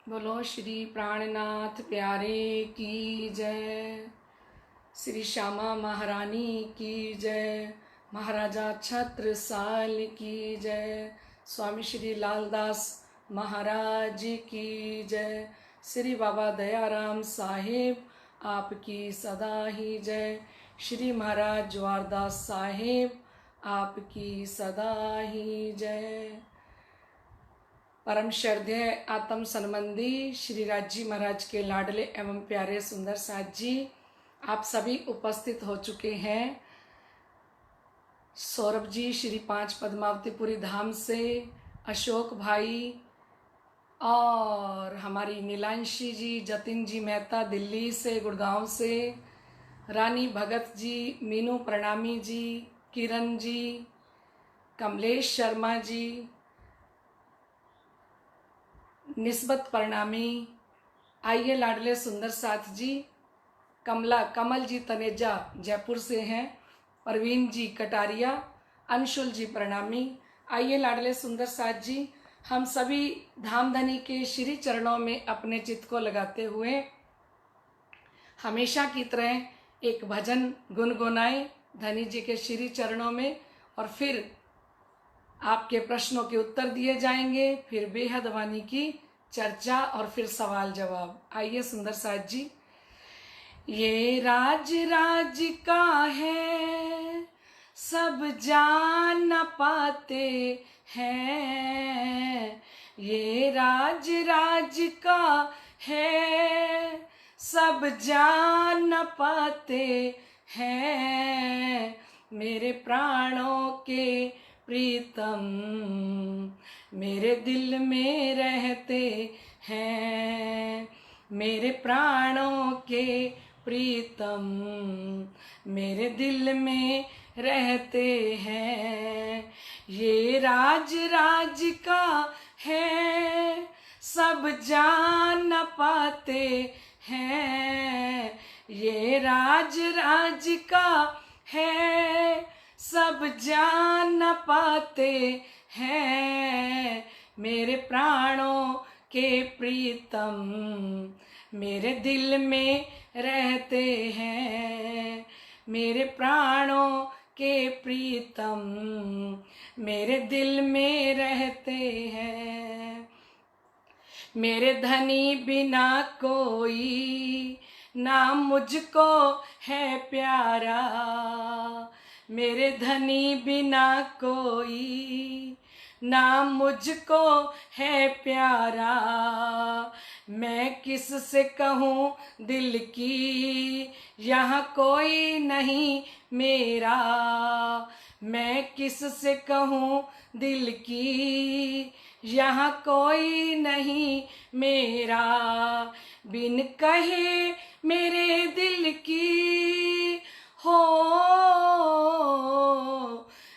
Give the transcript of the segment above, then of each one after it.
बोलो श्री प्राणनाथ प्यारे की जय। श्री श्यामा महारानी की जय। महाराजा छत्रसाल की जय। स्वामी श्री लालदास महाराज की जय। श्री बाबा दयाराम साहेब आपकी सदा ही जय। श्री महाराज जवारदास साहेब आपकी सदा ही जय। परम श्रद्धेय आत्म संबंधी श्री राज जी महाराज के लाडले एवं प्यारे सुंदर साथ जी, आप सभी उपस्थित हो चुके हैं। सौरभ जी श्री 5 पद्मावतीपुरी धाम से, अशोक भाई और हमारी नीलांशी जी, जतिन जी मेहता दिल्ली से, गुड़गांव से, रानी भगत जी, मीनू प्रणामी जी, किरण जी, कमलेश शर्मा जी, निस्बत प्रणामी। आइए लाडले सुंदर साथ जी, कमल जी तनेजा जयपुर से हैं, परवीन जी कटारिया, अंशुल जी प्रणामी। आइए लाडले सुंदर साथ जी, हम सभी धामधनी के श्री चरणों में अपने चित्त को लगाते हुए हमेशा की तरह एक भजन गुनगुनाएं धनी जी के श्री चरणों में, और फिर आपके प्रश्नों के उत्तर दिए जाएंगे, फिर बेहद वाणी की चर्चा और फिर सवाल जवाब। आइए सुंदर साथ जी। ये राज राज का है सब जान न पाते हैं, ये राज राज का है सब जान न पाते हैं, मेरे प्राणों के प्रीतम मेरे दिल में रहते हैं, मेरे प्राणों के प्रीतम मेरे दिल में रहते हैं, ये राज राज का है सब जान न पाते हैं, ये राज राज का है सब जान न पाते हैं, मेरे प्राणों के प्रीतम मेरे दिल में रहते हैं, मेरे प्राणों के प्रीतम मेरे दिल में रहते हैं, मेरे धनी बिना कोई ना मुझको है प्यारा, मेरे धनी बिना कोई ना मुझको है प्यारा, मैं किस से कहूँ दिल की यहाँ कोई नहीं मेरा, मैं किस से कहूँ दिल की यहाँ कोई नहीं मेरा, बिन कहे मेरे दिल की हो,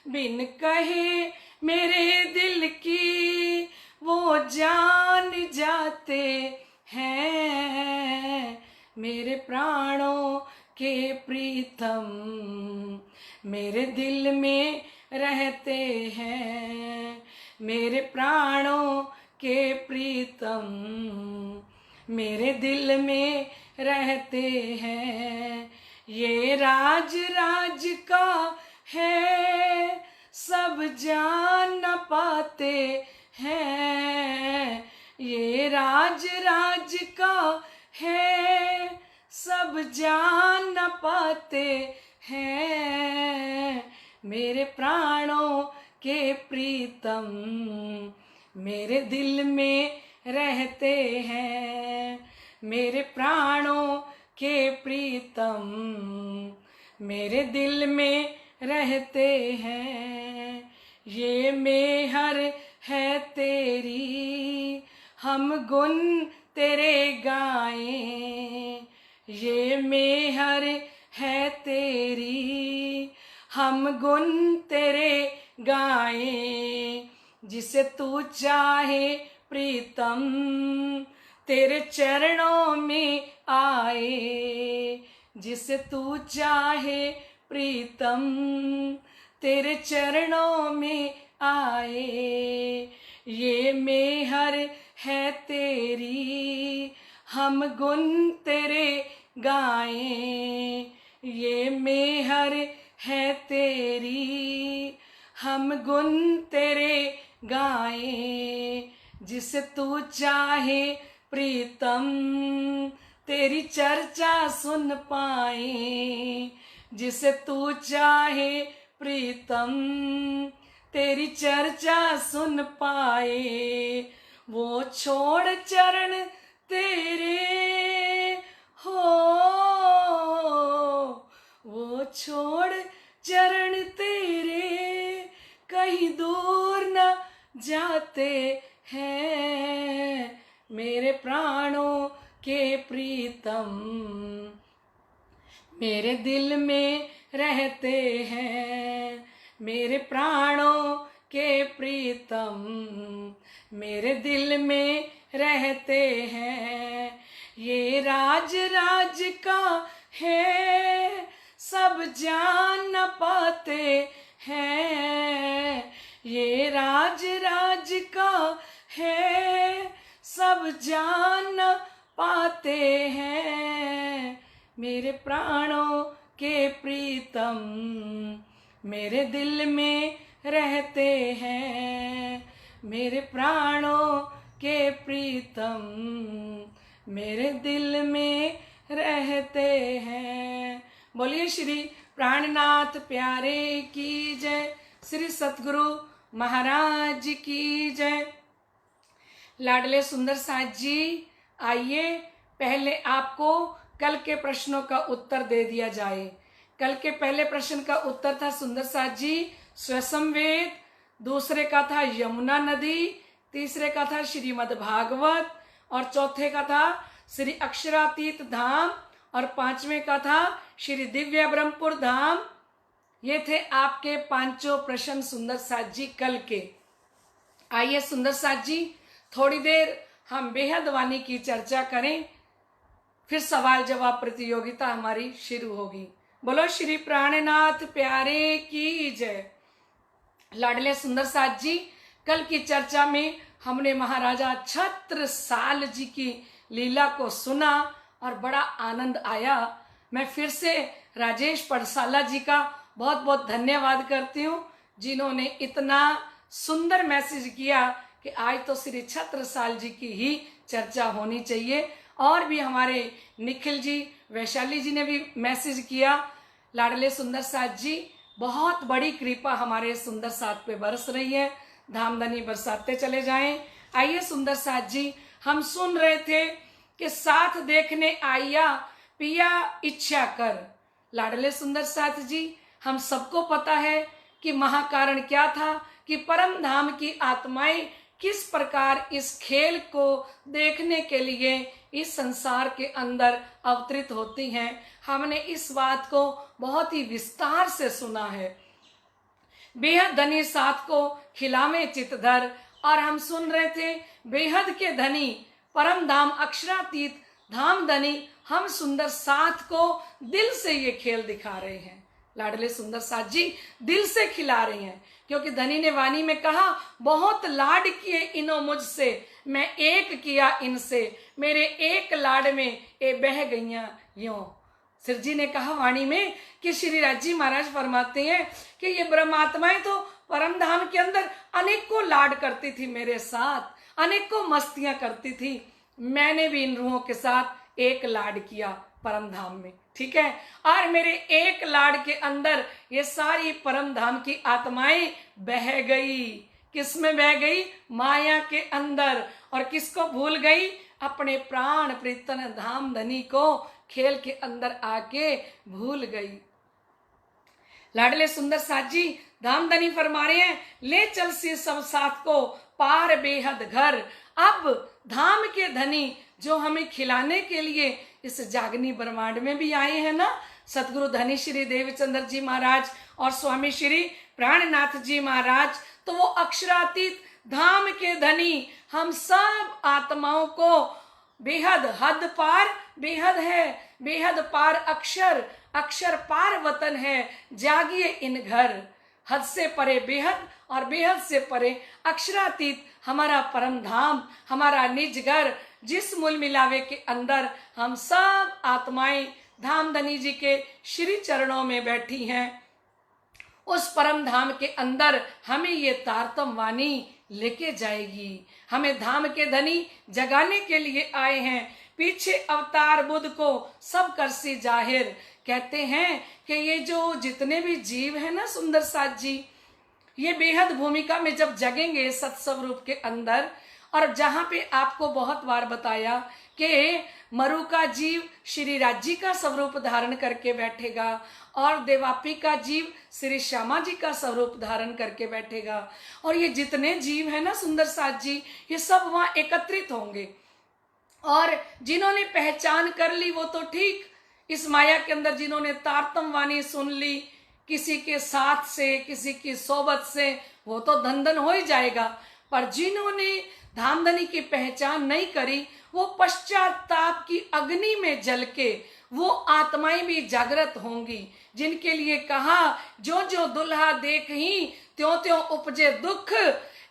बिन कहे मेरे दिल की वो जान जाते हैं, मेरे प्राणों के प्रीतम मेरे दिल में रहते हैं, मेरे प्राणों के प्रीतम मेरे दिल में रहते हैं, ये राज राज का है सब जान न पाते हैं, ये राज राज का है सब जान न पाते हैं, मेरे प्राणों के प्रीतम मेरे दिल में रहते हैं, मेरे प्राणों के प्रीतम मेरे दिल में रहते हैं, ये मेहर है तेरी हम गुन तेरे गाएं, ये मेहर है तेरी हम गुन तेरे गाएं, जिसे तू चाहे प्रीतम तेरे चरणों में आए, जिसे तू चाहे प्रीतम तेरे चरणों में आए, ये मेहर है तेरी हम गुण तेरे गाएं, ये मेहर है तेरी। हम गुण तेरे गाएं, जिसे तू चाहे प्रीतम तेरी चर्चा सुन पाए। जिसे तू चाहे प्रीतम तेरी चर्चा सुन पाए। वो छोड़ चरण तेरे हो, वो छोड़ चरण तेरे कहीं दूर न जाते हैं। मेरे प्राणों के प्रीतम मेरे दिल में रहते हैं। मेरे प्राणों के प्रीतम मेरे दिल में रहते हैं। ये राज राज का है, सब जान न पाते हैं। ये राज राज का है, सब जान न पाते हैं। मेरे प्राणों के प्रीतम मेरे दिल में रहते हैं। मेरे प्राणों के प्रीतम मेरे दिल में रहते हैं। बोलिए श्री प्राणनाथ प्यारे की जय। श्री सतगुरु महाराज की जय। लाडले सुंदर साथ जी, आइए पहले आपको कल के प्रश्नों का उत्तर दे दिया जाए। कल के पहले प्रश्न का उत्तर था सुंदर साथ जी स्वसंवेद, दूसरे का था यमुना नदी, तीसरे का था श्रीमद् भागवत और चौथे का था श्री अक्षरातीत धाम और पांचवें का था श्री दिव्य ब्रह्मपुर धाम। ये थे आपके पांचों प्रश्न सुंदर साथ जी कल के। आइए सुंदर साथ जी थोड़ी देर हम बेहद वाणी की चर्चा करें, फिर सवाल जवाब प्रतियोगिता हमारी शुरू होगी। बोलो श्री प्राणनाथ प्यारे की जय। लाडले सुंदर साथ जी, कल की चर्चा में हमने महाराजा छत्रसाल जी की लीला को सुना और बड़ा आनंद आया। मैं फिर से राजेश पड़साला जी का बहुत बहुत धन्यवाद करती हूँ, जिन्होंने इतना सुंदर मैसेज किया कि आज तो श्री छत्रसाल जी की ही चर्चा होनी चाहिए। और भी हमारे निखिल जी, वैशाली जी ने भी मैसेज किया। लाडले सुंदर साथ जी, बहुत बड़ी कृपा हमारे सुंदर साथ पे बरस रही है, धामधनी बरसाते चले जाएं। आइए सुंदर साथ जी, हम सुन रहे थे कि साथ देखने आइया पिया इच्छा कर। लाडले सुंदर साथ जी, हम सबको पता है कि महाकारण क्या था कि परम धाम की आत्माएं किस प्रकार इस खेल को देखने के लिए इस संसार के अंदर अवतरित होती हैं। हमने इस बात को बहुत ही विस्तार से सुना है। बेहद धनी साथ को खिलावे चितधर, और हम सुन रहे थे बेहद के धनी परम धाम अक्षरातीत धाम धनी हम सुंदर साथ को दिल से ये खेल दिखा रहे हैं। लाडले सुंदर साथ जी दिल से खिला रहे हैं, क्योंकि धनी ने वाणी में कहा, बहुत लाड किए इनो मुझसे, मैं एक किया इनसे, मेरे एक लाड में ये बह गईयां यों। सिर जी ने कहा वाणी में कि श्री राज जी महाराज फरमाते हैं कि ये ब्रह्मात्माएं तो परम धाम के अंदर अनेकों लाड करती थी मेरे साथ, अनेकों मस्तियां करती थी। मैंने भी इन रूहों के साथ एक लाड किया परम धाम में, ठीक है। और मेरे एक लाड के अंदर ये सारी परम धाम की आत्माएं बह गई। किस में बह गई? माया के अंदर। और किसको भूल गई? अपने प्राण प्रीतम धाम धनी को खेल के अंदर आके भूल गई। लाडले सुंदर साथ जी धाम धनी फरमा रहे हैं, ले चल सी सब साथ को पार बेहद घर। अब धाम के धनी जो हमें खिलाने के लिए इस जागनी ब्रह्मांड में भी आए हैं ना, सतगुरु धनी श्री देवचंद्र जी महाराज और स्वामी श्री प्राणनाथ जी महाराज, तो वो अक्षरातीत धाम के धनी हम सब आत्माओं को बेहद हद पार बेहद है, बेहद पार अक्षर, अक्षर पार वतन है, जागिए इन घर। हद से परे बेहद और बेहद से परे अक्षरातीत हमारा परम धाम, हमारा निज घर, जिस मूल मिलावे के अंदर हम सब आत्माएं धाम धनी जी के श्री चरणों में बैठी हैं, उस परम धाम के अंदर हमें ये तारतम वाणी लेके जाएगी। हमें धाम के धनी जगाने के लिए आए हैं। पीछे अवतार बुद्ध को सब कर सी जाहिर। कहते हैं कि ये जो जितने भी जीव है ना सुंदर साथ जी, ये बेहद भूमिका में जब जगेंगे सत्स्वरूप के अंदर, और जहां पे आपको बहुत बार बताया कि मरु का जीव श्री राज्य का स्वरूप धारण करके बैठेगा और देवापी का जीव श्री श्यामा जी का स्वरूप धारण करके बैठेगा, और ये जितने जीव है ना सुंदर साथ जी, ये सब वहां एकत्रित होंगे। और जिन्होंने पहचान कर ली वो तो ठीक, इस माया के अंदर जिन्होंने तारतम वाणी सुन ली किसी के साथ से, किसी की सोबत से, वो तो धन धन हो ही जाएगा। पर जिन्होंने धामधनी की पहचान नहीं करी, वो पश्चाताप की अग्नि में जल के वो आत्माएं भी जागृत होंगी, जिनके लिए कहा जो जो दुल्हा देख ही त्यों त्यों उपजे दुख,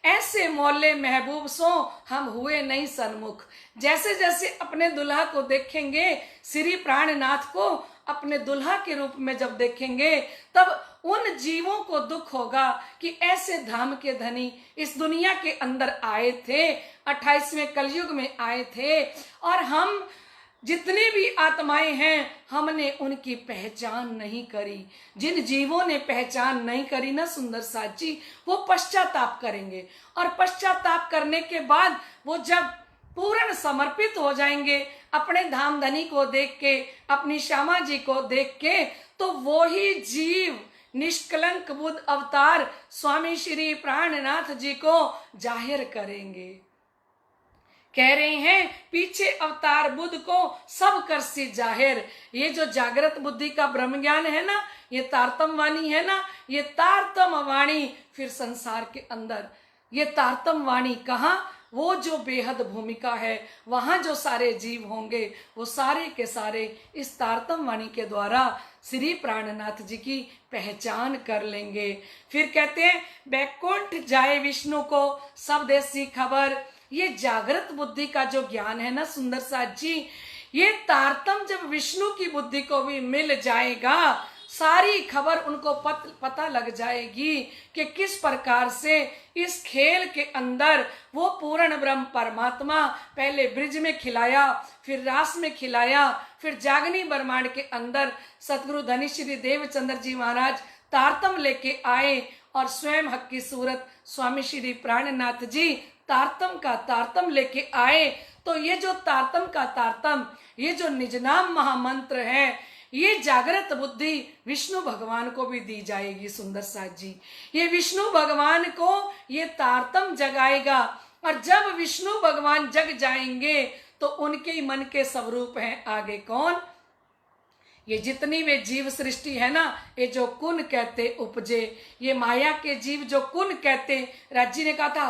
ऐसे मौले महबूब सो हम हुए नहीं सन्मुख। जैसे जैसे अपने दुल्हा को देखेंगे, श्री प्राणनाथ को अपने दुल्हा के रूप में जब देखेंगे, तब उन जीवों को दुख होगा कि ऐसे धाम के धनी इस दुनिया के अंदर आए थे, 28वें कलयुग में आए थे, और हम जितने भी आत्माएं हैं हमने उनकी पहचान नहीं करी। जिन जीवों ने पहचान नहीं करी ना सुंदर साथ जी, वो पश्चाताप करेंगे, और पश्चाताप करने के बाद वो जब पूर्ण समर्पित हो जाएंगे अपने धाम धनी को देख के, अपनी श्यामा जी को देख के, तो वो ही जीव निष्कलंक बुद्ध अवतार स्वामी श्री प्राणनाथ जी को जाहिर करेंगे। कह रहे हैं पीछे अवतार बुद्ध को सब कर सी जाहिर। ये जो जागृत बुद्धि का ब्रह्म ज्ञान है ना, ये तारतम वाणी है ना, ये तारतम वाणी फिर संसार के अंदर, ये तारतम वाणी कहाँ, वो जो बेहद भूमिका है वहां जो सारे जीव होंगे वो सारे के सारे इस तारतम वाणी के द्वारा श्री प्राणनाथ जी की पहचान कर लेंगे। फिर कहते हैं बैकुंठ जाए विष्णु को सब देसी खबर। ये जागृत बुद्धि का जो ज्ञान है ना सुंदर साथ जी, ये तारतम जब विष्णु की बुद्धि को भी मिल जाएगा, सारी खबर उनको पता लग जाएगी कि किस प्रकार से इस खेल के अंदर वो पूर्ण ब्रह्म परमात्मा पहले ब्रिज में खिलाया, फिर रास में खिलाया, फिर जागनी ब्रह्मांड के अंदर सतगुरु धनी श्री देवचंद्र जी महाराज तारतम लेके आए, और स्वयं हक की सूरत स्वामी श्री प्राणनाथ जी तारतम का तारतम लेके आए। तो ये जो तारतम का तारतम, ये जो निजनाम महामंत्र है, ये जागृत बुद्धि विष्णु भगवान को भी दी जाएगी सुंदर साथ जी। ये विष्णु भगवान को ये तारतम जगाएगा, और जब विष्णु भगवान जग जाएंगे तो उनके ही मन के स्वरूप हैं आगे कौन, ये जितनी वे जीव सृष्टि है ना, ये जो कुन कहते उपजे, ये माया के जीव जो कुन कहते, राज्य ने कहा था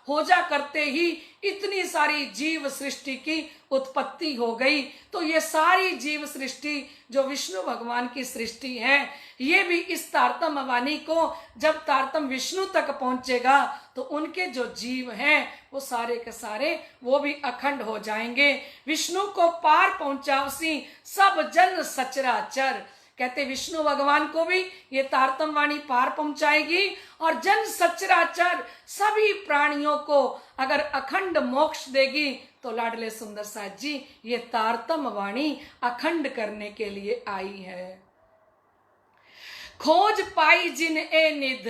हो जा करते ही इतनी सारी जीव सृष्टि की उत्पत्ति हो गई। तो ये सारी जीव सृष्टि जो विष्णु भगवान की सृष्टि है, ये भी इस तारतम वाणी को जब तारतम विष्णु तक पहुंचेगा तो उनके जो जीव हैं वो सारे के सारे वो भी अखंड हो जाएंगे। विष्णु को पार पहुंचावसी सब जन सचराचर। कहते विष्णु भगवान को भी ये तारतम वाणी पार पहुंचाएगी, और जन सचराचर सभी प्राणियों को अगर अखंड मोक्ष देगी, तो लाडले सुंदर साथ जी ये तारतम वाणी अखंड करने के लिए आई है। खोज पाई जिन ए निध।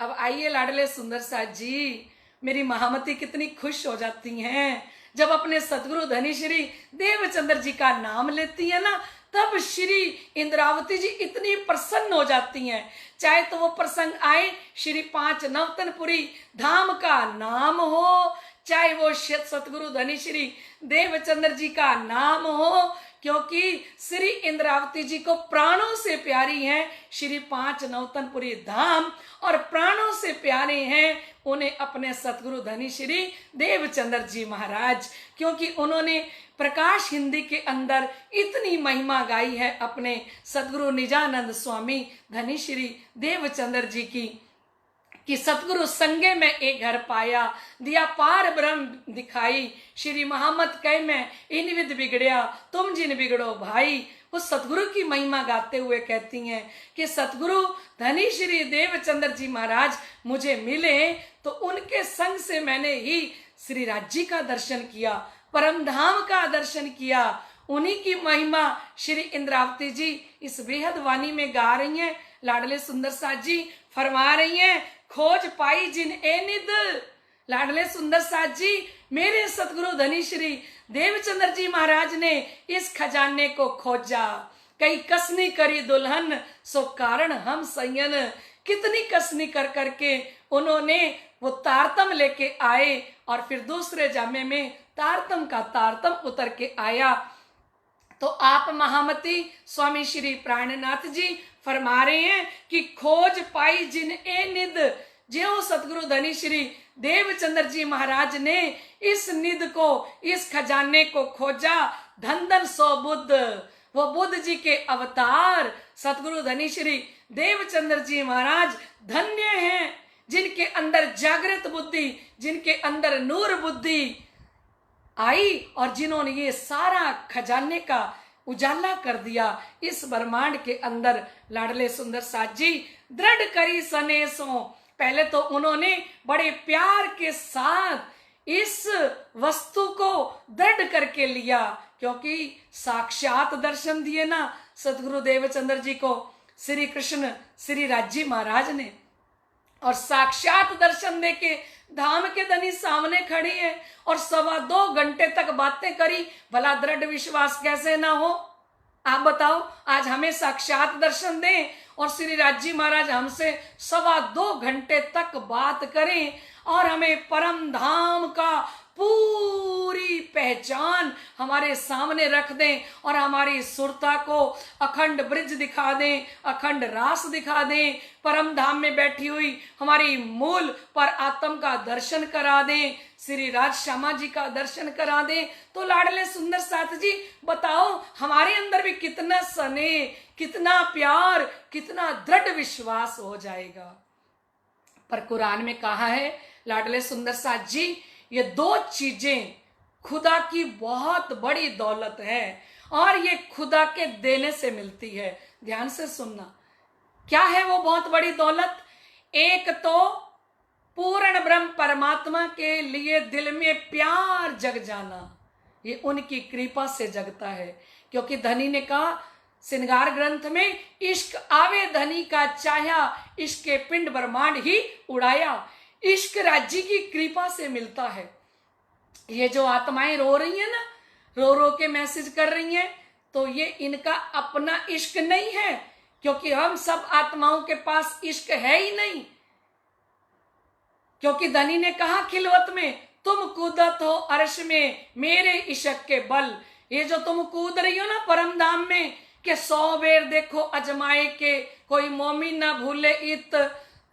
अब आइए लाडले सुंदर साथ जी, मेरी महामती कितनी खुश हो जाती हैं जब अपने सतगुरु धनी श्री देवचंद्र जी का नाम लेती है ना, तब श्री इंद्रावती जी इतनी प्रसन्न हो जाती हैं। चाहे तो वो प्रसंग आए श्री 5 नवतनपुरी धाम का नाम हो, चाहे वो सतगुरु धनी श्री देवचंद्र जी का नाम हो, क्योंकि श्री इंद्रावती जी को प्राणों से प्यारी है श्री 5 नवतनपुरी धाम, और प्राणों से प्यारे हैं उन्हें अपने सतगुरु धनी श्री देवचंद्र जी महाराज, क्योंकि उन्होंने प्रकाश हिंदी के अंदर इतनी महिमा गाई है अपने सतगुरु निजानंद स्वामी धनी श्री देवचंद्र जी की। कि सतगुरु संगे में एक घर पाया, दिया पार ब्रह्म दिखाई, श्री मोहम्मद कह में इन विध बिगड़िया, तुम जिन बिगड़ो भाई। वो सतगुरु की महिमा गाते हुए कहती हैं कि सतगुरु धनी श्री देवचंद्र जी महाराज मुझे मिले तो उनके संग से मैंने ही श्री राज्य का दर्शन किया, परम धाम का दर्शन किया। उन्हीं की महिमा श्री इंद्रावती जी इस बेहद वाणी में गा रही हैं। लाडले सुंदर साथ जी फरमा रही हैं, खोज पाई जिन ए निद। लाडले सुंदर साथ जी, मेरे सतगुरु धनी श्री देवचंद्र जी महाराज ने इस खजाने को खोजा। कई कसनी करी दुल्हन सो कारण हम संयन। कितनी कसनी कर करके उन्होंने वो तारतम लेके आए और फिर दूसरे जामे में तारतम का तारतम उतर के आया। तो आप महामती स्वामी श्री प्राणनाथ जी फरमा रहे हैं कि खोज पाई जिन ए निद। जो सतगुरु धनी श्री देवचंद्र जी महाराज ने इस निध को, इस खजाने को खोजा, धन धन सो बुद्ध। वो बुद्ध जी के अवतार सतगुरु धनी श्री देवचंद्र जी महाराज धन्य हैं, जिनके अंदर जागृत बुद्धि, जिनके अंदर नूर बुद्धि आई और जिन्होंने ये सारा खजाने का उजाला कर दिया इस ब्रह्मांड के अंदर। लाडले सुंदर साथ जी दृढ़ करी सनेसों, पहले तो उन्होंने बड़े प्यार के साथ इस वस्तु को दृढ़ करके लिया, क्योंकि साक्षात दर्शन दिए ना सतगुरु देवचंद्र जी को श्री कृष्ण श्री राज्य महाराज ने, और साक्षात दर्शन देके धाम के धनी सामने खड़ी है और 2.25 घंटे तक बातें करी। भला दृढ़ विश्वास कैसे ना हो? आप बताओ, आज हमें साक्षात दर्शन दें और श्री राज्य महाराज हमसे 2.25 घंटे तक बात करें और हमें परम धाम का पूरी पहचान हमारे सामने रख दें और हमारी सुरता को अखंड ब्रिज दिखा दें, अखंड रास दिखा दें, परम धाम में बैठी हुई हमारी मूल पर आत्म का दर्शन करा दें, श्री राज श्यामा जी का दर्शन करा दें। तो लाडले सुंदर साथ जी बताओ, हमारे अंदर भी कितना स्नेह, कितना प्यार, कितना दृढ़ विश्वास हो जाएगा। पर कुरान में कहा है लाडले सुंदर साथ जी, ये 2 चीजें खुदा की बहुत बड़ी दौलत है और ये खुदा के देने से मिलती है। ध्यान से सुनना, क्या है वो बहुत बड़ी दौलत? एक तो पूर्ण ब्रह्म परमात्मा के लिए दिल में प्यार जग जाना, ये उनकी कृपा से जगता है। क्योंकि धनी ने कहा श्रृंगार ग्रंथ में, इश्क आवे धनी का चाहा, इश्क के पिंड ब्रह्मांड ही उड़ाया। इश्क राज्य की कृपा से मिलता है। ये जो आत्माएं रो रही हैं ना, रो रो के मैसेज कर रही हैं, तो ये इनका अपना इश्क नहीं है, क्योंकि हम सब आत्माओं के पास इश्क है ही नहीं। क्योंकि धनी ने कहा खिलवत में, तुम कूदत हो अर्श में मेरे इश्क के बल। ये जो तुम कूद रही हो ना परम धाम में, कि 100 बेर देखो अजमाए के कोई मोमिन ना भूले इत,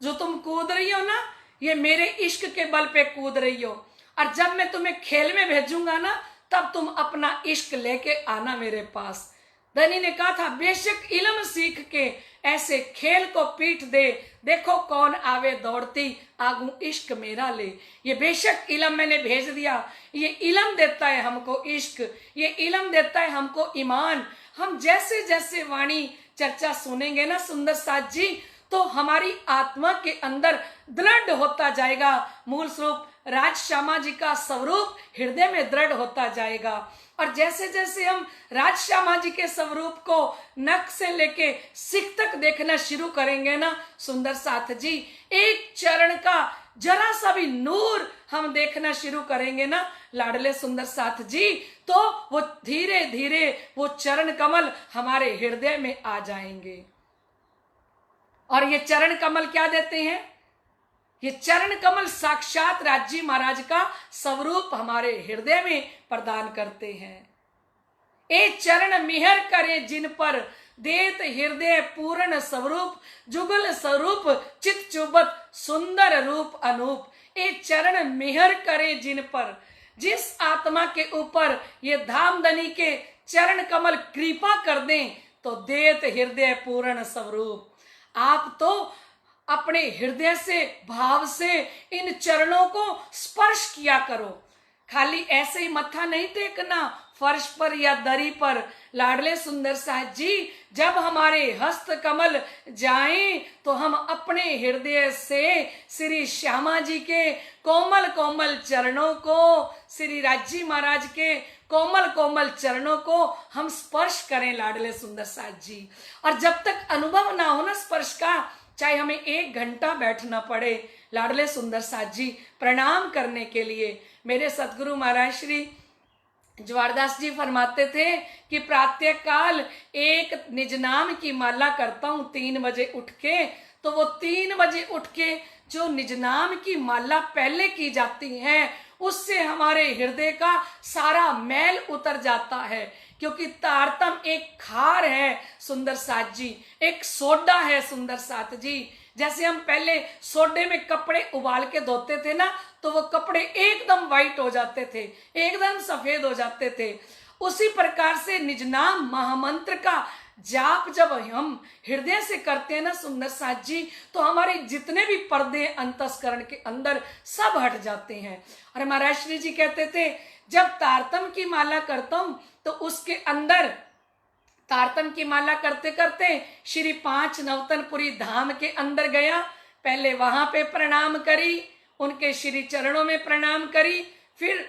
जो तुम कूद रही हो ना, ये मेरे इश्क के बल पे कूद रही हो। और जब मैं तुम्हें खेल में भेजूंगा ना, तब तुम अपना इश्क लेके आना मेरे पास। धनी ने कहा था, बेशक इल्म सीख के ऐसे खेल को पीट दे, देखो कौन आवे दौड़ती, आगू इश्क मेरा ले। ये बेशक इल्म मैंने भेज दिया, ये इल्म देता है हमको इश्क, ये इल्म देता है हमको ईमान। हम जैसे जैसे वाणी चर्चा सुनेंगे ना सुंदर साथ जी, तो हमारी आत्मा के अंदर दृढ़ होता जाएगा मूल स्वरूप राज श्यामा जी का स्वरूप हृदय में दृढ़ होता जाएगा। और जैसे जैसे हम राज श्यामा जी के स्वरूप को नख से लेके सिख तक देखना शुरू करेंगे ना सुंदर साथ जी, एक चरण का जरा सा भी नूर हम देखना शुरू करेंगे ना लाडले सुंदर साथ जी, तो वो धीरे धीरे वो चरण कमल हमारे हृदय में आ जाएंगे। और ये चरण कमल क्या देते हैं? ये चरण कमल साक्षात राज्य महाराज का स्वरूप हमारे हृदय में प्रदान करते हैं। ए चरण मिहर करे जिन पर, देत हृदय पूर्ण स्वरूप, जुगल स्वरूप चित चुबत सुंदर रूप अनूप। ए चरण मिहर करे जिन पर, जिस आत्मा के ऊपर ये धामधनी के चरण कमल कृपा कर दें, तो देत हृदय पूर्ण स्वरूप। आप तो अपने हृदय से, भाव से इन चरणों को स्पर्श किया करो। खाली ऐसे ही मत्था नहीं टेकना फर्श पर या दरी पर। लाडले सुंदर साथ जी, जब हमारे हस्त कमल जाएं तो हम अपने हृदय से श्री श्यामा जी के कोमल कोमल चरणों को, श्री राजी महाराज के कोमल कोमल चरणों को हम स्पर्श करें लाडले सुंदर साथ जी। और जब तक अनुभव ना हो ना स्पर्श का, चाहे हमें 1 घंटा बैठना पड़े लाडले सुंदर साथ जी प्रणाम करने के लिए। मेरे सतगुरु महाराज श्री जवारदास जी फरमाते थे कि प्रातः काल एक निज नाम की माला करता हूं 3 बजे उठ के, तो वो 3 बजे उठ के जो निज नाम की माला पहले की जाती है उससे हमारे हृदय का सारा मैल उतर जाता है। क्योंकि तारतम एक खार है सुंदर साथ जी, एक सोडा है सुंदर साथ जी। जैसे हम पहले सोडे में कपड़े उबाल के धोते थे ना, तो वो कपड़े एकदम वाइट हो जाते थे, एकदम सफेद हो जाते थे। उसी प्रकार से निज नाम महामंत्र का जाप जब हम हृदय से करते हैं ना सुंदर साथ जी, तो हमारे जितने भी पर्दे अंतस्करण के अंदर सब हट जाते हैं। और महाराज श्री जी कहते थे, जब तारतम की माला करता हूं तो उसके अंदर तारतम की माला करते करते श्री 5 नवतनपुरी धाम के अंदर गया। पहले वहां पे प्रणाम करी, उनके श्री चरणों में प्रणाम करी। फिर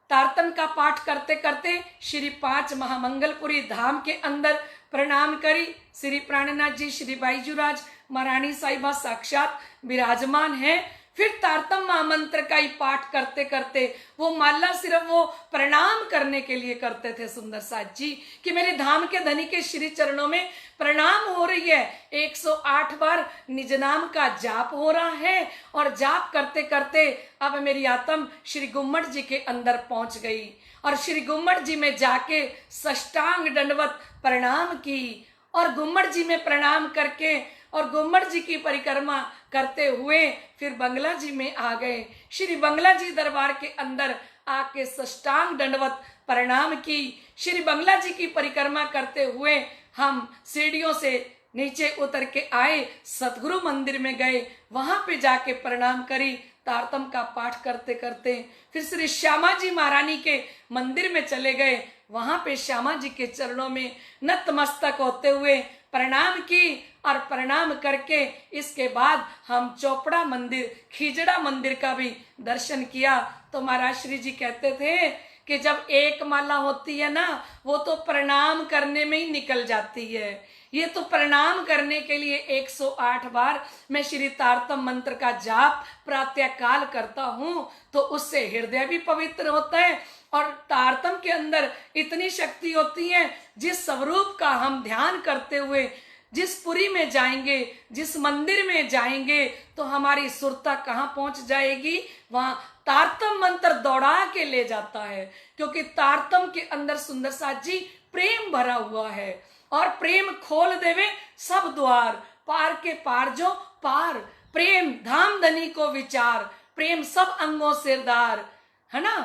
तारतम का पाठ करते करते श्री 5 महामंगलपुरी धाम के अंदर प्रणाम करी। श्री प्राणनाथ जी, श्री बाईजूराज, महारानी साहिबा साक्षात विराजमान है। फिर तारतम महामंत्र का ही पाठ करते करते वो माला सिर्फ वो प्रणाम करने के लिए करते थे सुंदर साथ जी, कि मेरे धाम के धनी के श्री चरणों में प्रणाम हो रही है। 108 बार निज नाम का जाप हो रहा है। और जाप करते करते अब मेरी आत्म श्री गुम्मट जी के अंदर पहुंच गई। और श्री गुम्मट जी में जाके साष्टांग दंडवत प्रणाम की। और गुम्मट जी में प्रणाम करके और गुम्मट जी की परिक्रमा करते हुए फिर बंगला जी में आ गए। श्री बंगला जी दरबार के अंदर आके साष्टांग दंडवत प्रणाम की। श्री बंगला जी की परिक्रमा करते हुए हम सीढ़ियों से नीचे उतर के आए, सतगुरु मंदिर में गए, वहां पे जाके प्रणाम करी। तारतम का पाठ करते करते फिर श्री श्यामा जी महारानी के मंदिर में चले गए। वहां पे श्यामा जी के चरणों में नतमस्तक होते हुए प्रणाम की। और प्रणाम करके इसके बाद हम चोपड़ा मंदिर, खिजड़ा मंदिर का भी दर्शन किया। तो महाराज श्री जी कहते थे कि जब एक माला होती है ना, वो तो प्रणाम करने में ही निकल जाती है। ये तो प्रणाम करने के लिए 108 बार मैं श्री तारतम मंत्र का जाप प्रातः काल करता हूं, तो उससे हृदय भी पवित्र होता है। और तारतम के अंदर इतनी शक्ति होती है, जिस स्वरूप का हम ध्यान करते हुए जिस पुरी में जाएंगे, जिस मंदिर में जाएंगे, तो हमारी सुरता कहाँ पहुंच जाएगी, वहां तारतम मंत्र दौड़ा के ले जाता है। क्योंकि तारतम के अंदर सुंदर साथ जी प्रेम भरा हुआ है। और प्रेम खोल देवे सब द्वार, पार के पार जो पार, प्रेम धाम धनी को विचार, प्रेम सब अंगों सिरदार, है ना।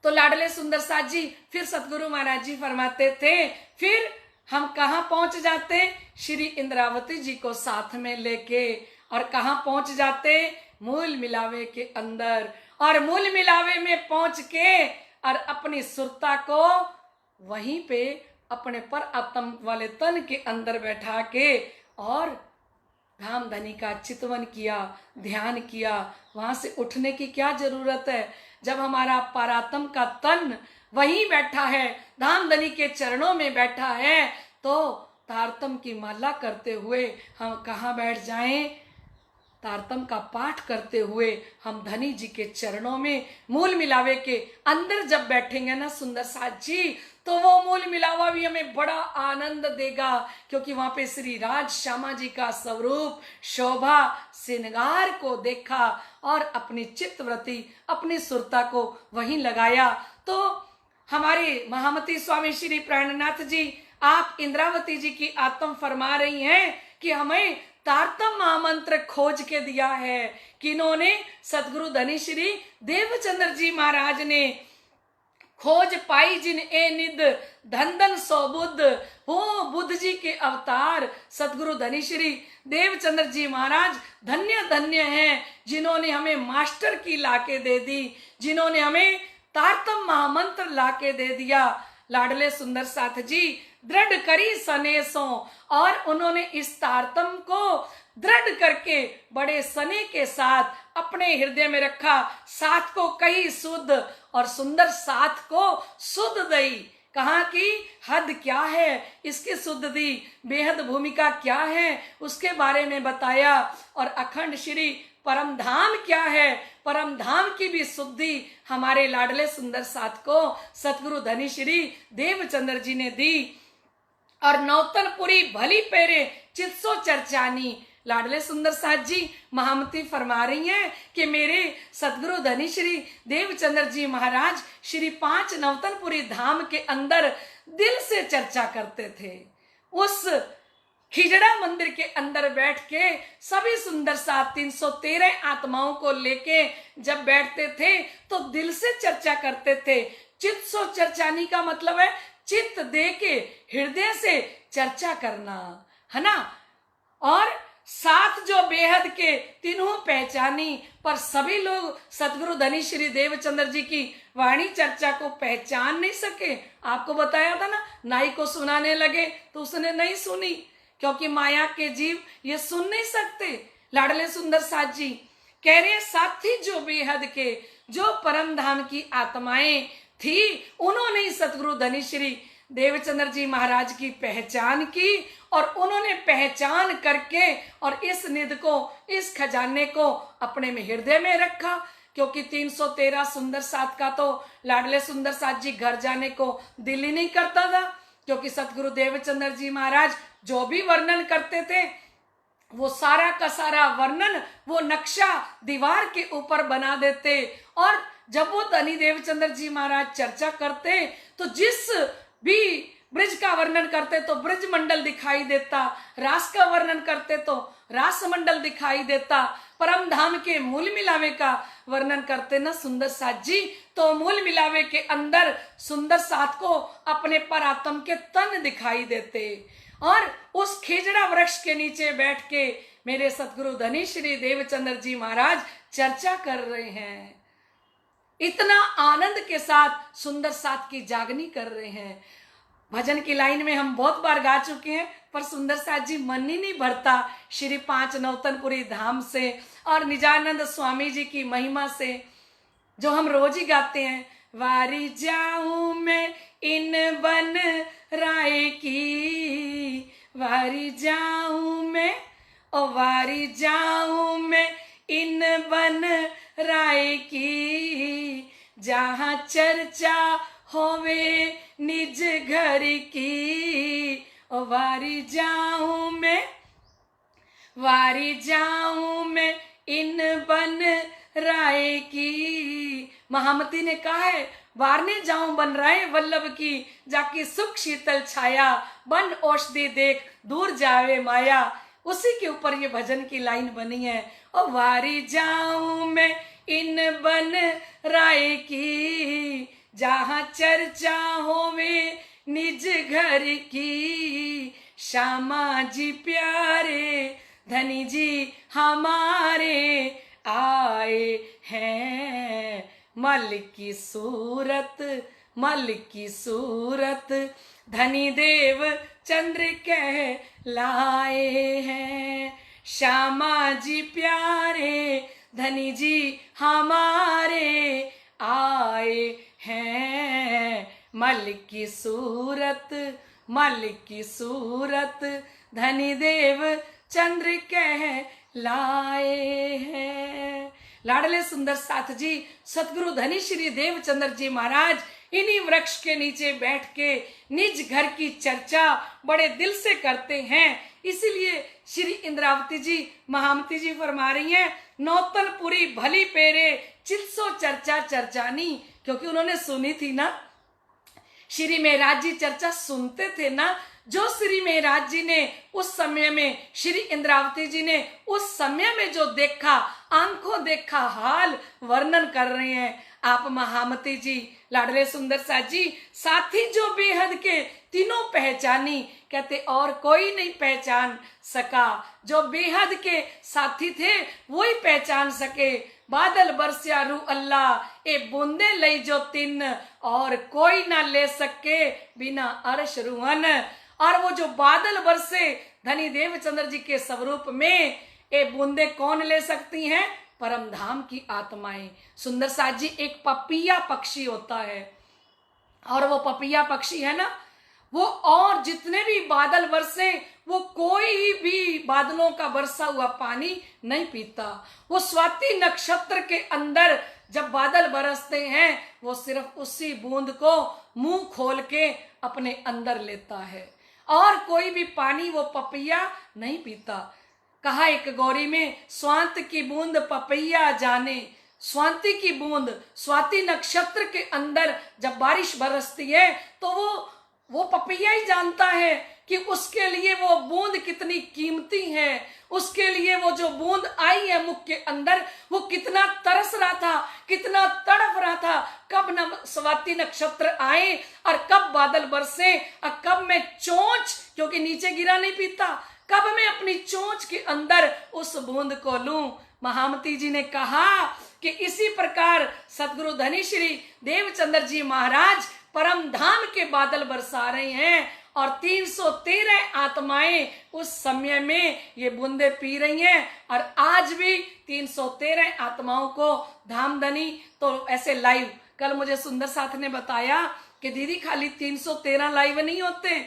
तो लाडले सुंदर साथ जी फिर सतगुरु महाराज जी फरमाते थे, फिर हम कहाँ पहुंच जाते, श्री इंद्रावती जी को साथ में लेके। और कहाँ पहुंच जाते, मूल मिलावे के अंदर। और मूल मिलावे में पहुंच के और अपनी सुरता को वहीं पे अपने पर आत्म वाले तन के अंदर बैठा के और धाम धनी का चितवन किया, ध्यान किया। वहां से उठने की क्या जरूरत है, जब हमारा परात्म का तन वहीं बैठा है, धाम धनी के चरणों में बैठा है, तो तारतम की माला करते हुए हम कहाँ बैठ जाएं, तारतम का पाठ करते हुए हम धनी जी के चरणों में मूल मिलावे के अंदर जब बैठेंगे ना सुंदर साथ जी, तो वो मूल मिलावा भी हमें बड़ा आनंद देगा। क्योंकि वहां पे श्री राज श्यामा जी का स्वरूप, शोभा, श्रृंगार को देखा और अपनी चित्तवृत्ति, अपनी सुरता को वहीं लगाया। तो हमारे महामती स्वामी श्री प्राणनाथ जी, आप इंद्रावती जी की आत्म फरमा रही हैं कि हमें तारतम महामंत्र खोज के दिया है। किन्होंने, सतगुरु धनी श्री देवचंद्र जी महाराज ने खोज पाई जिन ए निध धन धन सो बुद्ध। हो बुद्ध जी के अवतार सतगुरु धनी श्री देवचंद्र जी महाराज धन्य धन्य हैं, जिन्होंने हमें मास्टर की लाके दे दी, जिन्होंने हमें तारतम महामंत्र लाके दे दिया। लाडले सुंदर साथ जी दृढ़ करी सनेसों, और उन्होंने इस तारतम को दृढ़ करके बड़े सने के साथ अपने हृदय में रखा। साथ को कही शुद्ध और सुंदर साथ को शुद्ध दई। कहा कि हद क्या है इसकी शुद्ध दी, बेहद भूमिका क्या है उसके बारे में बताया। और अखंड श्री परम धाम क्या है, परम धाम की भी शुद्धि हमारे लाडले सुंदर साथ को सतगुरु धनी श्री देवचंद्र जी ने दी। और नौतनपुरी भली पेरे चित्सो चर्चानी। लाडले सुंदर साथ जी महामती फरमा रही हैं कि मेरे सतगुरु धनी श्री देवचंद्र जी महाराज श्री 5 नौतनपुरी धाम के अंदर दिल से चर्चा करते थे। उस खिजड़ा मंदिर के अंदर बैठ के सभी सुंदर साथ 313 आत्माओं को लेके जब बैठते थे तो दिल से चर्चा करते थे। चित्त सो चर्चानी का मतलब है चित्त दे के हृदय से चर्चा करना, है ना। और साथ जो बेहद के तीनों पहचानी, पर सभी लोग सतगुरु धनी श्री देवचंद्र जी की वाणी चर्चा को पहचान नहीं सके। आपको बताया था ना, नाई को सुनाने लगे तो उसने नहीं सुनी, क्योंकि माया के जीव ये सुन नहीं सकते। लाडले सुंदर साथ जी कह रहे साथी जो बेहद के, जो परम धाम की आत्माएं थी, उन्होंने ही सतगुरु धनी श्री देवचंद्र जी महाराज की पहचान की। और उन्होंने पहचान करके और इस निधि को, इस खजाने को अपने में हृदय में रखा। क्योंकि 313 सुंदर साथ का तो लाडले सुंदर साथ जी घर जाने को दिल ही नहीं करता था, क्योंकि सतगुरु देवचंद्र जी महाराज जो भी वर्णन करते थे वो सारा का सारा वर्णन वो नक्शा दीवार के ऊपर बना देते। और जब वो धनी देवचंद्र जी महाराज चर्चा करते तो जिस भी ब्रज का वर्णन करते तो ब्रज मंडल दिखाई देता, रास का वर्णन करते तो रास मंडल दिखाई देता, परम धाम के मूल मिलावे का वर्णन करते ना सुंदर साथ जी, तो मूल मिलावे के अंदर सुंदर साथ को अपने परात्म के तन दिखाई देते। और उस खेजड़ा वृक्ष के नीचे बैठ के मेरे सतगुरु धनी श्री देवचंद्र जी महाराज चर्चा कर रहे हैं, इतना आनंद के साथ सुंदर साथ की जागनी कर रहे हैं। भजन की लाइन में हम बहुत बार गा चुके हैं, पर सुंदर साथ जी मन ही नहीं भरता श्री 5 नौतनपुरी धाम से और निजानंद स्वामी जी की महिमा से, जो हम रोज ही गाते हैं। वारी जाऊं मैं इन बन राय की, वारी जाऊं मैं, ओ वारी जाऊं मैं इन बन राय की, जहां चर्चा होवे निज घर की। ओ वारी जाऊं मैं, वारी जाऊं मैं इन बन राय की। महामती ने कहा है वारने जाऊं बन राय वल्लभ की, जाकी सुख शीतल छाया, बन औषधि देख दूर जावे माया। उसी के ऊपर ये भजन की लाइन बनी है। ओ वारी जाऊं मैं इन बन राय की, जहां चर्चा होवे निज घर की। श्यामा जी प्यारे धनी जी हमारे आए हैं, मल की सूरत, मल की सूरत धनी देव चंद्र कह लाए हैं। श्यामा जी प्यारे धनी जी हमारे आए हैं, मल की सूरत, मल की सूरत धनी देव चंद्र कह लाए हैं। लाडले सुंदर साथ जी सतगुरु धनी श्री देवचंद्र जी महाराज इन्हीं वृक्ष के नीचे बैठ के निज घर की चर्चा बड़े दिल से करते हैं। इसीलिए श्री इंद्रावती जी महामती जी फरमा रही हैं, नौतनपुरी भली पेरे चित्सो चर्चा चर्चानी, क्योंकि उन्होंने सुनी थी ना, श्री मेहराज जी चर्चा सुनते थे ना। जो श्री मेहराज जी ने उस समय में, श्री इंद्रावती जी ने उस समय में जो देखा, आंखों देखा हाल वर्णन कर रहे हैं। आप महामती जी, लाडले सुंदर साथ जी, साथी जो बेहद के तीनों पहचानी, कहते और कोई नहीं पहचान सका। जो बेहद के साथी थे वही पहचान सके। बादल बरसिया रू अल्लाह ए बूंदे लई जो तिन, और कोई ना ले सके बिना अर्श रूहन। और वो जो बादल बरसे धनी देवचंद्र जी के स्वरूप में, ए बूंदे कौन ले सकती हैं? परम धाम की आत्माएं। सुंदर साथ जी, एक पपिया पक्षी होता है, और वो पपिया पक्षी है ना, वो और जितने भी बादल बरसे वो कोई भी बादलों का बरसा हुआ पानी नहीं पीता। वो स्वाति नक्षत्र के अंदर जब बादल बरसते हैं वो सिर्फ उसी बूंद को मुंह खोल के अपने अंदर लेता है, और कोई भी पानी वो पपिया नहीं पीता। कहा एक गौरी में, स्वांत की बूंद पपैया जाने। स्वाति की बूंद, स्वाति नक्षत्र के अंदर जब बारिश बरसती है तो वो पपैया ही जानता है कि उसके लिए वो बूंद कितनी कीमती है। उसके लिए वो जो बूंद आई है मुख के अंदर, वो कितना तरस रहा था, कितना तड़प रहा था, कब न स्वाति नक्षत्र आए और कब बादल बरसे, और कब मैं चोंच, क्योंकि नीचे गिरा नहीं पीता, कब मैं अपनी चोंच के अंदर उस बूंद को लूं। महामती जी ने कहा कि इसी प्रकार सदगुरु धनी श्री देवचंद्र जी महाराज परम धाम के बादल बरसा रहे हैं, और 313 आत्माएं उस समय में ये बूंदे पी रही हैं। और आज भी 313 आत्माओं को धामधनी, तो ऐसे लाइव, कल मुझे सुंदर साथ ने बताया कि दीदी खाली 313 लाइव नहीं होते,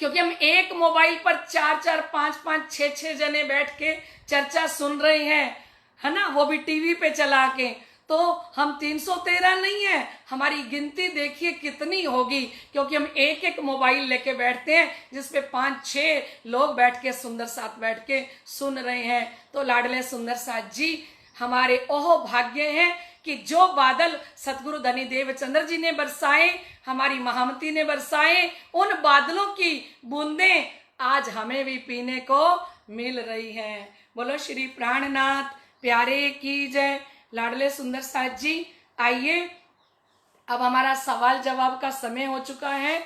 क्योंकि हम एक मोबाइल पर 4-4, 5-5, 6-6 जने बैठ के चर्चा सुन रहे हैं, है ना, वो भी टीवी पे चला के। तो हम 313 नहीं है, हमारी गिनती देखिए कितनी होगी, क्योंकि हम एक एक मोबाइल लेके बैठते हैं जिसपे 5-6 लोग बैठ के सुंदर साथ बैठ के सुन रहे हैं। तो लाडले सुंदर साथ जी, हमारे ओह भाग्य हैं कि जो बादल सतगुरु धनी देवचंद्र जी ने बरसाए, हमारी महामती ने बरसाए, उन बादलों की बूंदें आज हमें भी पीने को मिल रही हैं। बोलो श्री प्राणनाथ प्यारे की जय। लाडले सुंदर साथ जी, आइए अब हमारा सवाल जवाब का समय हो चुका है।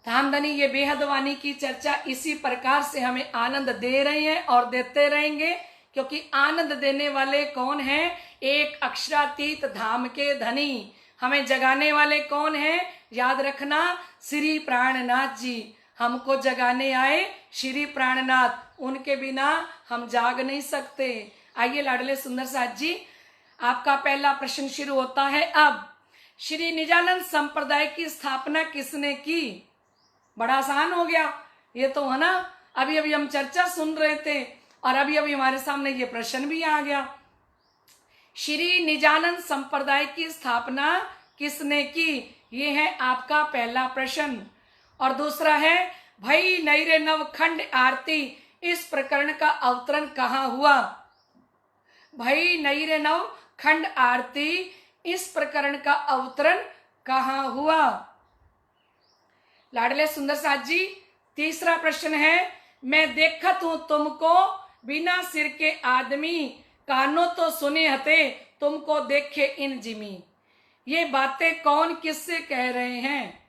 धामधनी ये बेहद वाणी की चर्चा इसी प्रकार से हमें आनंद दे रहे हैं और देते रहेंगे, क्योंकि आनंद देने वाले कौन हैं? एक अक्षरातीत धाम के धनी। हमें जगाने वाले कौन हैं? याद रखना, श्री प्राणनाथ जी हमको जगाने आए, श्री प्राणनाथ, उनके बिना हम जाग नहीं सकते। आइए लाडले सुंदर साथ जी, आपका पहला प्रश्न शुरू होता है अब। श्री निजानंद संप्रदाय की स्थापना किसने की? बड़ा आसान हो गया ये तो, है ना। अभी अभी हम चर्चा सुन रहे थे और अभी अभी हमारे सामने ये प्रश्न भी आ गया। श्री निजानंद संप्रदाय की स्थापना किसने की? ये है आपका पहला प्रश्न। और दूसरा है, भई नैरे नवखंड आरती, इस प्रकरण का अवतरण कहाँ हुआ? भई नैरे नवखंड आरती, इस प्रकरण का अवतरण कहाँ हुआ? लाडले सुंदर साथ जी, तीसरा प्रश्न है, मैं देखत हूं तुमको बिना सिर के आदमी, कानों तो सुने हते तुमको देखे इन जिमी। ये बातें कौन किससे कह रहे हैं?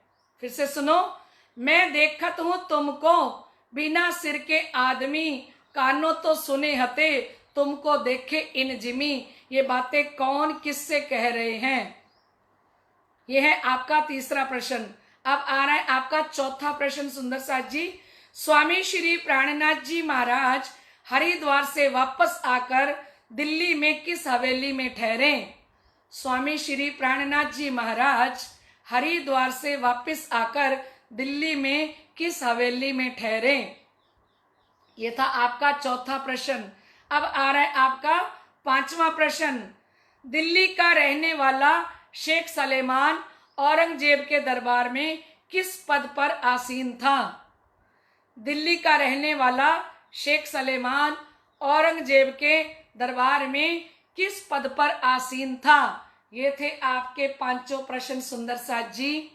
फिर से सुनो, मैं देखत हूं तुमको बिना सिर के आदमी, कानों तो सुने हते तुमको देखे इन जिमी। ये बातें कौन किससे कह रहे हैं? ये है आपका तीसरा प्रश्न। अब आ रहा है आपका चौथा प्रश्न सुंदर साथ जी। स्वामी श्री प्राणनाथ जी महाराज हरिद्वार से वापस आकर दिल्ली में किस हवेली में ठहरे? स्वामी श्री प्राणनाथ जी महाराज हरिद्वार से वापस आकर दिल्ली में किस हवेली में ठहरे? ये था आपका चौथा प्रश्न। अब आ रहा है आपका पांचवा प्रश्न। दिल्ली का रहने वाला शेख सलेमान औरंगजेब के दरबार में किस पद पर आसीन था? दिल्ली का रहने वाला शेख सलेमान औरंगजेब के दरबार में किस पद पर आसीन था? ये थे आपके पांचों प्रश्न सुंदर साथ जी।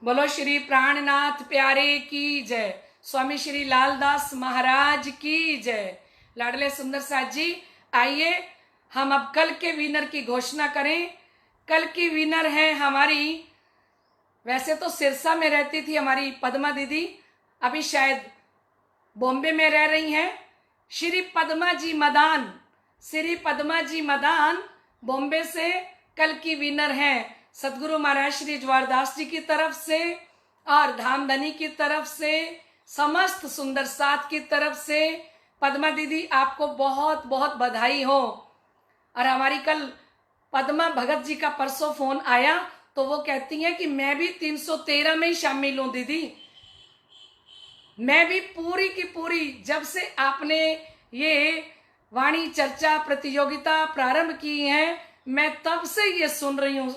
बोलो श्री प्राणनाथ प्यारे की जय। स्वामी श्री लालदास महाराज की जय। लाडले सुंदर साथ जी, आइए हम अब कल के विनर की घोषणा करें। कल की विनर है हमारी, वैसे तो सिरसा में रहती थी हमारी पद्मा दीदी, अभी शायद बॉम्बे में रह रही हैं। श्री पद्मा जी मदान, श्री पद्मा जी मदान बॉम्बे से कल की विनर हैं। सदगुरु महाराज श्री ज्वारदास जी की तरफ से और धामधनी की तरफ से, समस्त सुंदर साथ की तरफ से पद्मा दीदी आपको बहुत बहुत बधाई हो। और हमारी कल पद्मा भगत जी का परसों फोन आया तो वो कहती हैं कि मैं भी 313 में ही शामिल हूं दीदी, मैं भी पूरी की पूरी, जब से आपने ये वाणी चर्चा प्रतियोगिता प्रारंभ की है मैं तब से ये सुन रही हूं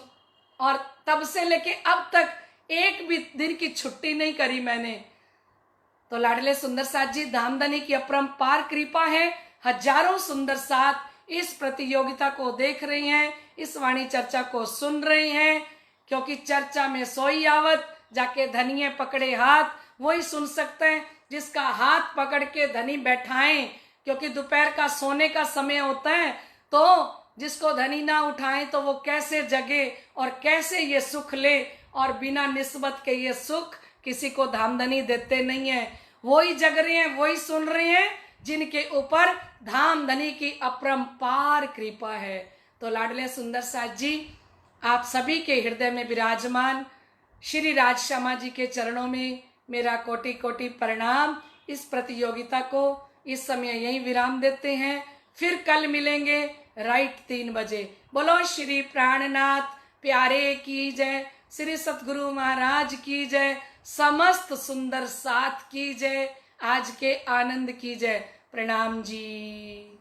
और तब से लेके अब तक एक भी दिन की छुट्टी नहीं करी मैंने। तो लाडले सुंदर साथ जी, धामधनी की अपरंपार कृपा है, हजारों सुंदर साथ इस प्रतियोगिता को देख रही हैं, इस वाणी चर्चा को सुन रही हैं, क्योंकि चर्चा में सोई आवत, जाके धनिये पकड़े हाथ वही सुन सकते हैं जिसका हाथ पकड़ के धनी बैठाएं, क्योंकि दोपहर का सोने का समय होता है, तो जिसको धनी ना उठाए तो वो कैसे जगे और कैसे ये सुख ले, और बिना निस्बत के ये सुख किसी को धामधनी देते नहीं है। वही जग रहे हैं, वही सुन रहे हैं जिनके ऊपर धामधनी की अपरंपार कृपा है। तो लाडले सुंदर साथ जी, आप सभी के हृदय में विराजमान श्री राज श्यामा जी के चरणों में मेरा कोटि कोटि प्रणाम। इस प्रतियोगिता को इस समय यही विराम देते हैं, फिर कल मिलेंगे राइट 3 बजे। बोलो श्री प्राणनाथ प्यारे की जय, श्री सतगुरु महाराज की जय, समस्त सुंदर साथ की जय, आज के आनंद की जय। प्रणाम जी।